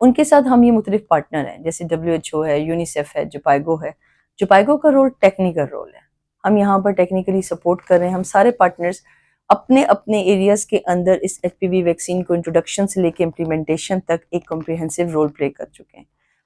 ان کے ساتھ ہم یہ مختلف پارٹنر ہیں، جیسے WHO ہے، یونیسیف ہے، جپائگو ہے. جپائگو کا رول ٹیکنیکل رول ہے. ہم یہاں پر ٹیکنیکلی سپورٹ کر رہے ہیں. ہم سارے پارٹنرز اپنے اپنے ایریاز کے اندر اس HPV ویکسین کو انٹروڈکشن سے لے کے امپلیمنٹیشن تک ایک کمپریہنسو رول پلے کر چکے ہیں.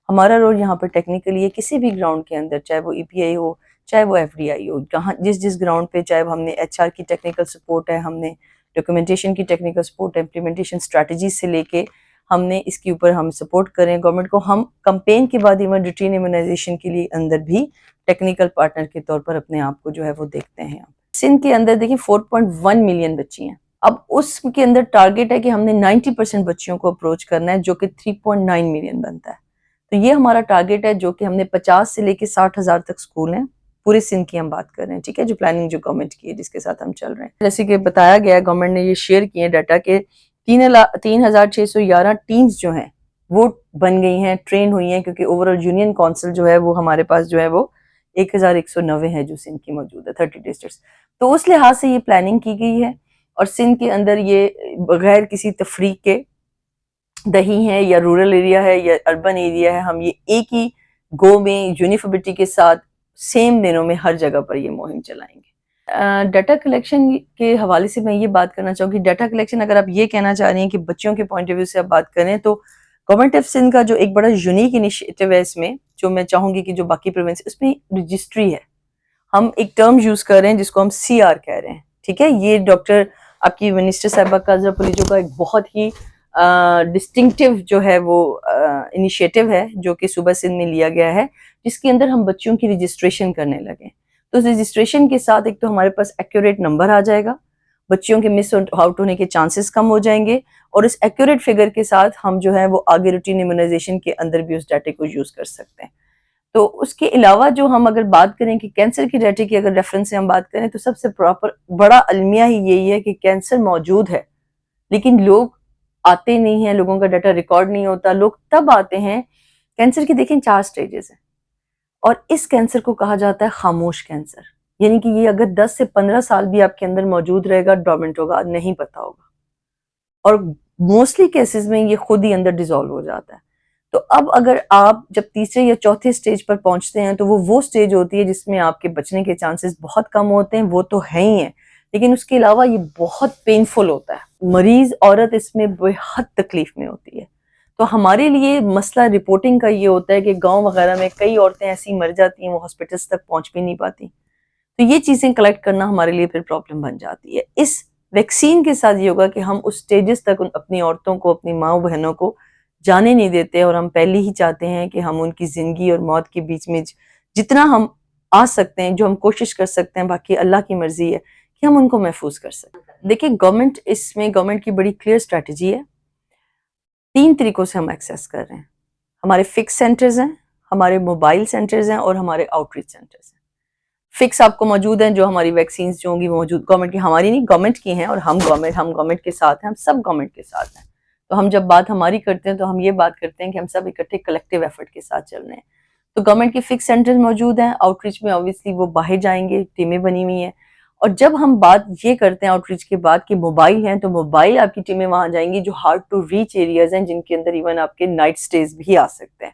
ہمارا رول یہاں پر ٹیکنیکلی ہے، کسی بھی گراؤنڈ کے اندر، چاہے وہ EPI ہو، چاہے وہ FDI ہو، جہاں جس گراؤنڈ پہ، چاہے ہم نے HR کی ٹیکنیکل سپورٹ ہے، ہم نے ڈاکیومنٹیشن کی ٹیکنیکل سپورٹ ہے، امپلیمنٹیشن اسٹریٹجی سے لے کے ہم نے اس کے اوپر ہم سپورٹ کریں گورنمنٹ کو. ہم کمپین کے بعد ایون روٹین امیونائزیشن کے لیے اندر بھی ٹیکنیکل پارٹنر کے طور پر اپنے آپ کو جو ہے وہ دیکھتے ہیں. سندھ کے اندر دیکھیں 4.1 ملین بچی ہیں. اب اس کے اندر ٹارگیٹ ہے کہ ہم نے 90% بچیوں کو اپروچ کرنا ہے، جو کہ 3.9 ملین بنتا ہے. تو یہ ہمارا ٹارگیٹ ہے، جو کہ ہم نے 50 سے لے کے 60,000 تک سکول ہیں، پورے سندھ کی ہم بات کر رہے ہیں. ٹھیک ہے، جو پلاننگ جو گورنمنٹ کی ہے، جس کے ساتھ ہم چل رہے ہیں. جیسے کہ بتایا گیا ہے، گورنمنٹ نے یہ شیئر کیے ڈاٹا کہ 3,611 ٹیمز جو ہیں وہ بن گئی ہیں، ٹرین ہوئی ہیں، کیونکہ اوورآل یونین کونسل جو ہے وہ ہمارے پاس جو ہے وہ 1,109 ہے جو سندھ کی موجود ہے، 30 ڈسٹرکٹس. تو اس لحاظ سے یہ پلاننگ کی گئی ہے، اور سندھ کے اندر یہ بغیر کسی تفریق کے دہی ہے یا رورل ایریا ہے یا اربن ایریا ہے، ہم یہ ایک ہی گو میں یونیفارمٹی کے ساتھ سیم دنوں میں ہر جگہ پر یہ مہم چلائیں گے. ڈیٹا کلیکشن کے حوالے سے میں یہ بات کرنا چاہوں گی. ڈیٹا کلیکشن اگر آپ یہ کہنا چاہ رہی ہیں کہ بچوں کے پوائنٹ آف ویو سے آپ بات کریں، تو گورنمنٹ آف سندھ کا جو ایک بڑا یونیک انیشیٹو ہے اس میں، جو میں چاہوں گی کہ جو باقی پروونس، اس میں رجسٹری ہے. ہم ایک ٹرم یوز کر رہے ہیں جس کو ہم CR کہہ رہے ہیں. ٹھیک ہے، یہ ڈاکٹر آپ کی منسٹر صاحبہ کاظرہ پولیجو کا ایک بہت ہی ڈسٹنکٹیو جو ہے وہ انیشیٹو ہے، جو کہ صوبہ سندھ میں لیا گیا ہے، جس کے اندر ہم بچوں کی رجسٹریشن کرنے لگے. تو اس رجسٹریشن کے ساتھ ایک تو ہمارے پاس ایکوریٹ نمبر آ جائے گا، بچیوں کے مس آؤٹ ہونے کے چانسز کم ہو جائیں گے، اور اس ایکوریٹ فگر کے ساتھ ہم جو ہے وہ آگے روٹین امیونائزیشن کے اندر بھی اس ڈاٹے کو یوز کر سکتے ہیں. تو اس کے علاوہ جو ہم اگر بات کریں کہ کینسر کے ڈاٹے کی اگر ریفرنس سے ہم بات کریں، تو سب سے بڑا المیہ ہی یہی ہے کہ کینسر موجود ہے، لیکن لوگ آتے نہیں ہیں، لوگوں کا ڈاٹا ریکارڈ نہیں ہوتا. لوگ تب آتے ہیں، کینسر کی دیکھیں 4 سٹیجز ہیں، اور اس کینسر کو کہا جاتا ہے خاموش کینسر. یعنی کہ یہ اگر 10 سے 15 سال بھی آپ کے اندر موجود رہے گا، ڈورمنٹ ہوگا، نہیں پتا ہوگا، اور موسٹلی کیسز میں یہ خود ہی اندر ڈیزالو ہو جاتا ہے. تو اب اگر آپ جب تیسرے یا چوتھے سٹیج پر پہنچتے ہیں، تو وہ سٹیج ہوتی ہے جس میں آپ کے بچنے کے چانسز بہت کم ہوتے ہیں. وہ تو ہے ہی ہیں، لیکن اس کے علاوہ یہ بہت پینفل ہوتا ہے. مریض عورت اس میں بے حد تکلیف میں ہوتی ہے. تو ہمارے لیے مسئلہ رپورٹنگ کا یہ ہوتا ہے کہ گاؤں وغیرہ میں کئی عورتیں ایسی مر جاتی ہیں، وہ ہاسپٹلس تک پہنچ بھی نہیں پاتی. تو یہ چیزیں کلیکٹ کرنا ہمارے لیے پھر پرابلم بن جاتی ہے. اس ویکسین کے ساتھ یہ ہوگا کہ ہم اس سٹیجز تک اپنی عورتوں کو، اپنی ماں بہنوں کو جانے نہیں دیتے، اور ہم پہلے ہی چاہتے ہیں کہ ہم ان کی زندگی اور موت کے بیچ میں جتنا ہم آ سکتے ہیں، جو ہم کوشش کر سکتے ہیں، باقی اللہ کی مرضی ہے کہ ہم ان کو محفوظ کر سکیں. دیکھیں گورنمنٹ کی بڑی کلیئر اسٹریٹجی ہے. 3 طریقوں سے ہم ایکسیس کر رہے ہیں. ہمارے فکس سینٹرز ہیں، ہمارے موبائل سینٹرز ہیں، اور ہمارے آؤٹ ریچ سینٹرز ہیں. فکس آپ کو موجود ہیں، جو ہماری ویکسینز جو ہوں گی وہ موجود گورنمنٹ کی، ہماری نہیں، گورنمنٹ کی ہیں، اور ہم گورنمنٹ کے ساتھ ہیں، ہم سب گورنمنٹ کے ساتھ ہیں. تو ہم جب بات ہماری کرتے ہیں تو ہم یہ بات کرتے ہیں کہ ہم سب اکٹھے کلیکٹیو ایفرٹ کے ساتھ چل رہے ہیں. تو گورنمنٹ کے فکس سینٹرز موجود ہیں. آؤٹ ریچ میں obviously وہ باہر جائیں گے، ٹیمیں بنی ہوئی ہیں. اور جب ہم بات یہ کرتے ہیں آؤٹ ریچ کے بعد کہ موبائل ہیں، تو موبائل آپ کی ٹیمیں وہاں جائیں گی جو ہارڈ ٹو ریچ ایریاز ہیں، جن کے اندر ایون آپ کے نائٹ سٹیز بھی آ سکتے ہیں.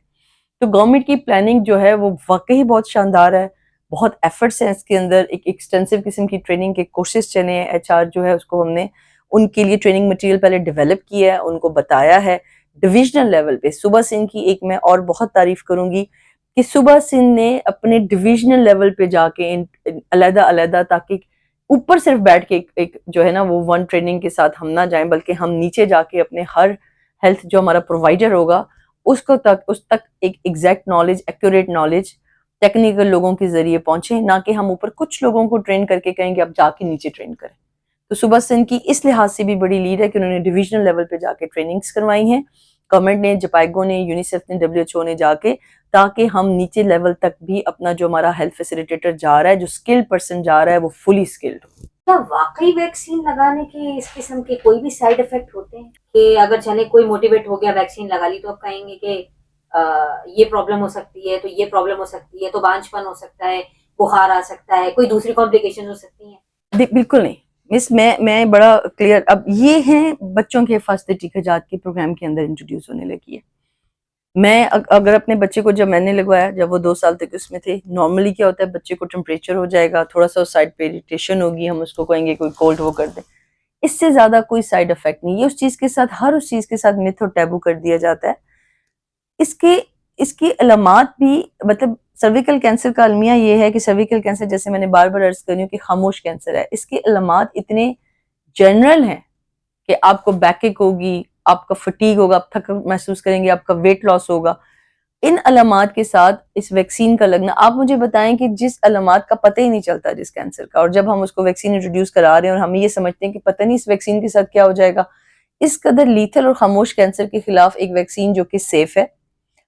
تو گورنمنٹ کی پلاننگ جو ہے وہ واقعی بہت شاندار ہے. بہت ایفرٹس ہیں اس کے اندر. ایک ایکسٹینسو قسم کی ٹریننگ کے کورسز چلے ہیں. HR جو ہے اس کو ہم نے ان کے لیے ٹریننگ مٹیریل پہلے ڈیولپ کیا ہے، ان کو بتایا ہے ڈویژنل لیول پہ. صوبہ سندھ کی ایک میں اور بہت تعریف کروں گی کہ صوبہ سندھ نے اپنے ڈویژنل لیول پہ جا کے علیحدہ علیحدہ، تاکہ اوپر صرف بیٹھ کے ایک جو ہے نا وہ ون ٹریننگ کے ساتھ ہم نہ جائیں، بلکہ ہم نیچے جا کے اپنے ہر ہیلتھ جو ہمارا پرووائڈر ہوگا اس تک ایک exact knowledge, accurate knowledge technical لوگوں کے ذریعے پہنچے، نہ کہ ہم اوپر کچھ لوگوں کو ٹرین کر کے کہیں کہ آپ جا کے نیچے ٹرین کریں. تو صوبہ سندھ کی اس لحاظ سے بھی بڑی لیڈ ہے کہ انہوں نے ڈویژنل لیول پہ جا کے ٹریننگز کروائی ہیں. گورنمنٹ نے، جپائگو نے، یونیسیف نے، WHO نے جا کے، تاکہ ہم نیچے لیول تک بھی اپنا جو ہمارا ہیلتھ فیسیلیٹیٹر جا رہا ہے، جو اسکل پرسن جا رہا ہے، وہ فلی اسکلڈ ہو. کیا واقعی ویکسین لگانے کے اس قسم کے کوئی بھی سائیڈ افیکٹ ہوتے ہیں کہ اگر چلے کوئی موٹیویٹ ہو گیا ویکسین لگا لی تو اب کہیں گے کہ یہ پرابلم ہو سکتی ہے، تو یہ پرابلم ہو سکتی ہے، تو بانجھ پن ہو سکتا ہے، بخار آ سکتا ہے، کوئی دوسری کمپلیکیشن ہو سکتی ہیں؟ بالکل نہیں مس، میں بڑا کلیئر. اب یہ ہیں بچوں کے حفاظتی ٹیکہ جات کے پروگرام کے اندر انٹروڈیوس ہونے لگی ہے. میں اگر اپنے بچے کو جب میں نے لگوایا جب وہ 2 سال تک اس میں تھے، نارملی کیا ہوتا ہے بچے کو ٹمپریچر ہو جائے گا، تھوڑا سا سائڈ پہ اریٹیشن ہوگی، ہم اس کو کہیں گے کوئی کولڈ وہ کر دیں، اس سے زیادہ کوئی سائیڈ افیکٹ نہیں. یہ اس چیز کے ساتھ ہر اس چیز کے ساتھ میتھ اور ٹیبو کر دیا جاتا ہے. اس کی علامات بھی مطلب سرویکل کینسر کا المیہ یہ ہے کہ سرویکل کینسر جیسے میں نے بار بار عرض کری ہوں کہ خاموش کینسر ہے. اس کے علامات اتنے جنرل ہیں کہ آپ کو بیک ایک ہوگی، آپ کا فٹیگ ہوگا، آپ تھکن محسوس کریں گے، آپ کا ویٹ لاس ہوگا. ان علامات کے ساتھ اس ویکسین کا لگنا، آپ مجھے بتائیں کہ جس علامات کا پتہ ہی نہیں چلتا جس کینسر کا، اور جب ہم اس کو ویکسین انٹروڈیوس کرا رہے ہیں اور ہم یہ سمجھتے ہیں کہ پتہ نہیں اس ویکسین کے ساتھ کیا ہو جائے گا. اس قدر لیتھل اور خاموش کینسر کے خلاف ایک ویکسین جو کہ سیف ہے،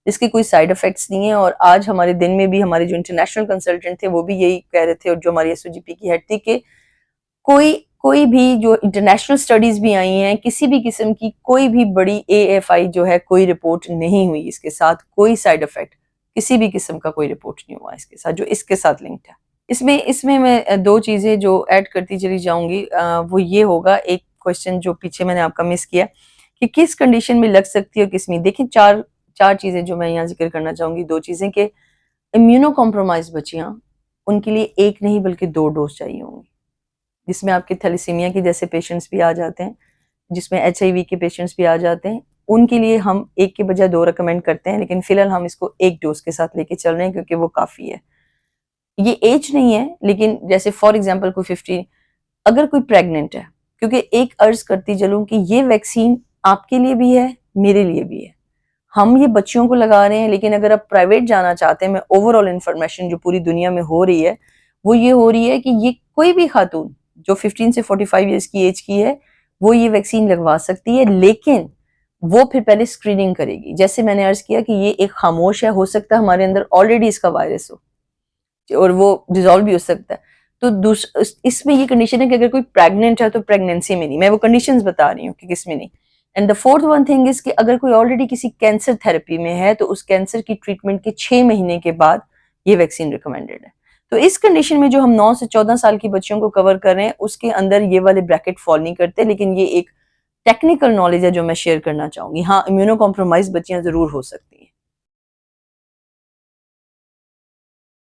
جس کی کوئی سائیڈ افیکٹس نہیں ہیں. اور آج ہمارے دن میں بھی ہمارے جو انٹرنیشنل کنسلٹنٹ تھے وہ بھی یہی کہہ رہے تھے، اور جو ہماری SOGP کی ہیڈ تھی، کہ کوئی بھی جو انٹرنیشنل سٹڈیز بھی آئی ہیں کسی بھی قسم کی کوئی بھی بڑی AFI جو ہے کوئی رپورٹ نہیں ہوئی اس کے ساتھ، کوئی سائیڈ افیکٹ کسی بھی قسم کا کوئی رپورٹ نہیں ہوا اس کے ساتھ جو اس کے ساتھ لنکڈ ہے. اس میں میں 2 چیزیں جو ایڈ کرتی چلی جاؤں گی، وہ یہ ہوگا. ایک کوشچن جو پیچھے میں نے آپ کا مس کیا کہ کس کنڈیشن میں لگ سکتی ہے اور کس میں. دیکھیں چار چیزیں جو میں یہاں ذکر کرنا چاہوں گی. 2 چیزیں کہ امیونو کمپرومائز بچیاں، ان کے لیے 1 نہیں بلکہ 2 ڈوز چاہیے ہوں گی، جس میں آپ کے تھیلیسیمیا کے جیسے پیشنٹس بھی آ جاتے ہیں، جس میں HIV کے پیشنٹس بھی آ جاتے ہیں. ان کے لیے ہم 1 کے بجائے 2 ریکمینڈ کرتے ہیں، لیکن فی الحال ہم اس کو 1 ڈوز کے ساتھ لے کے چل رہے ہیں کیونکہ وہ کافی ہے. یہ ایج نہیں ہے، لیکن جیسے فار ایگزامپل کوئی 50 اگر کوئی پریگننٹ ہے، کیونکہ ایک عرض کرتی چلوں کہ یہ ویکسین آپ کے لیے بھی ہے، میرے لیے بھی ہے. ہم یہ بچیوں کو لگا رہے ہیں، لیکن اگر آپ پرائیویٹ جانا چاہتے ہیں، میں اوور آل انفارمیشن جو پوری دنیا میں ہو رہی ہے وہ یہ ہو رہی ہے کہ یہ کوئی بھی خاتون جو 15 سے 45 ایئرس کی ایج کی ہے وہ یہ ویکسین لگوا سکتی ہے، لیکن وہ پھر پہلے اسکریننگ کرے گی. جیسے میں نے عرض کیا کہ یہ ایک خاموش ہے، ہو سکتا ہے ہمارے اندر آلریڈی اس کا وائرس ہو اور وہ ڈیزالو بھی ہو سکتا ہے. تو اس میں یہ کنڈیشن ہے کہ اگر کوئی پریگننٹ ہے تو پریگننسی میں نہیں، میں وہ کنڈیشنز بتا رہی ہوں کہ کس میں نہیں. And the fourth one thing is کہ اگر کوئی آلریڈی کسی کینسر تھراپی میں ہے تو اس کینسر کی ٹریٹمنٹ کے 6 مہینے کے بعد یہ ویکسین ریکمینڈڈ ہے. تو اس کنڈیشن میں جو ہم 9 سے 14 سال کی بچیوں کو کور کر رہے ہیں اس کے اندر یہ والے بریکٹ فال نہیں کرتے، لیکن یہ ایک ٹیکنیکل نالج ہے جو میں شیئر کرنا چاہوں گی. ہاں امیونو کمپرومائز بچیاں ضرور ہو سکتی ہیں.